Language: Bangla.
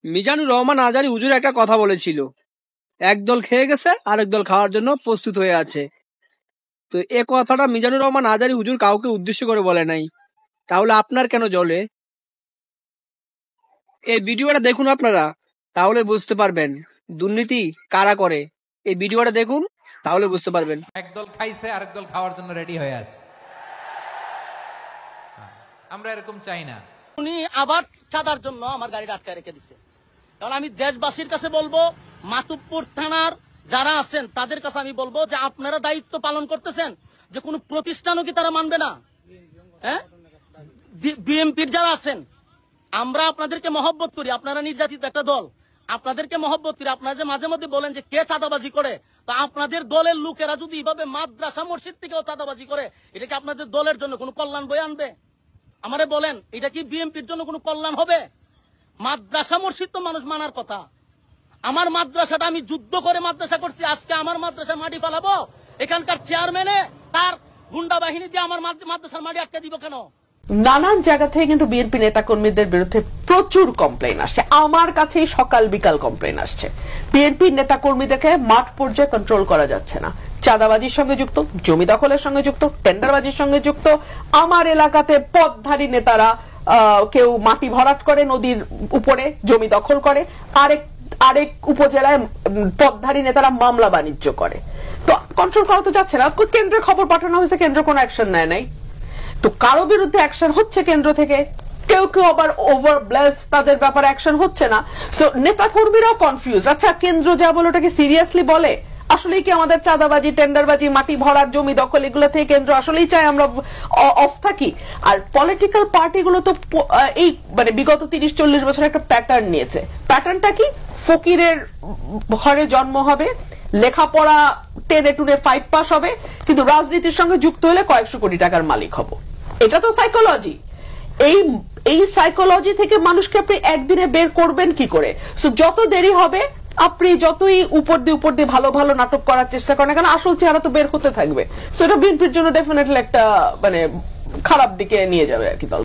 মিজানুর রহমান আজহারী হুজুর একটা কথা বলেছিল, একদল খেয়ে গেছে আরেক দল খাওয়ার জন্য প্রস্তুত হয়ে আছে। তো এ কথাটা মিজানুর রহমান আজহারী হুজুর কাউকে উদ্দেশ্য করে বলে নাই, তাহলে আপনার কেন জ্বলে? এই ভিডিওটা দেখুন আপনারা, তাহলে বুঝতে পারবেন দুর্নীতি কারা করে। এই ভিডিওটা দেখুন, তাহলে বুঝতে পারবেন। একদল খাইছে আরেক দল খাওয়ার জন্য রেডি হয়ে আছে। আমরা এরকম চাই না। উনি আবার চাঁদার জন্য আমার গাড়িটা আটকে রেখে দিচ্ছে। কারণ আমি দেশবাসীর কাছে বলবো, মাতুব্বর থানার যারা আছেন তাদের কাছে আমি বলবো যে আপনারা দায়িত্ব পালন করতেছেন, যে কোনো প্রতিষ্ঠানও কি তারা মানবে না? হ্যাঁ, বিএনপির যারা আছেন, আমরা আপনাদেরকে মহব্বত করি, আপনারা নির্যাতিত একটা দল, আপনাদেরকে মহব্বত করি। আপনারা যে মাঝে মধ্যে বলেন যে কে চাঁদাবাজি করে, তো আপনাদের দলের লোকেরা যদি এইভাবে মাদ্রাসা মসজিদ থেকেও চাঁদাবাজি করে, এটা কি আপনাদের দলের জন্য কোনো কল্যাণ বয়ে আনবে? আমারে বলেন, এটা কি বিএনপির জন্য কোনো কল্যাণ হবে? মাদ্রাসা মসজিদ তো মানুষ মানার কথা। আমার মাদ্রাসাটা আমি যুদ্ধ করে মাদ্রাসা করছি, আজকে আমার মাদ্রাসা মাটি ফালাবো? এখানকার চেয়ারম্যানে তার গুন্ডা বাহিনী দিয়ে আমার মাদ্রাসার মাটি আটকে দিব কেন? নানান জায়গা থেকে কিন্তু বিএনপি নেতা কর্মীদের বিরুদ্ধে প্রচুর কমপ্লেইন আসছে। আমার কাছেই সকাল বিকাল কমপ্লেইন আসছে। বিএনপি নেতা কর্মীদেরকে মাঠ পর্যায়ে কন্ট্রোল করা যাচ্ছে না। চাঁদাবাজির সঙ্গে যুক্ত, জমি দখলের সঙ্গে যুক্ত, টেন্ডারবাজির সঙ্গে যুক্ত। আমার এলাকাতে পদধারী নেতারা কেউ মাটি ভরাট করে নদীর উপরে, জমি দখল করে, আরেক উপজেলায় পদধারী নেতারা মামলা বাণিজ্য করে। তো কন্ট্রোল করা তো যাচ্ছে না। কেন্দ্রে খবর পাঠানো হয়েছে, কেন্দ্র কোনো অ্যাকশন নেয় নাই। তো কারো বিরুদ্ধে অ্যাকশন হচ্ছে কেন্দ্র থেকে, কেউ কেউ আবার ওভার ব্লেসড, তাদের ব্যাপারে অ্যাকশন হচ্ছে না। সো নেতা কর্মীরাও কনফিউজ। আচ্ছা, কেন্দ্র যা বলে ওটাকে সিরিয়াসলি বলে? আসলেই কি আমাদের চাঁদাবাজি, টেন্ডারবাজি, মাটি ভরার, জমি দখল, এগুলো থেকে কেন্দ্র আসলেই চায় আমরা অফ থাকি? আর পলিটিক্যাল পার্টিগুলো তো এই মানে বিগত 30-40 বছর একটা প্যাটার্ন নিয়েছে। প্যাটার্নটা কি? ফকিরের ঘরে জন্ম হবে, লেখাপড়া টেনে টুনে 5 পাস হবে, কিন্তু রাজনীতির সঙ্গে যুক্ত হলে কয়েকশো কোটি টাকার মালিক হব। এটা তো সাইকোলজি। এই সাইকোলজি থেকে মানুষকে আপনি একদিনে বের করবেন কি করে? সো যত দেরি হবে, আপনি যতই উপর দিয়ে ভালো ভালো নাটক করার চেষ্টা করেন না কেন, আসল চেহারা তো বের হতে থাকবে। সো এটা বিএনপির জন্য ডেফিনেটলি একটা মানে খারাপ দিকে নিয়ে যাবে আর কি দল।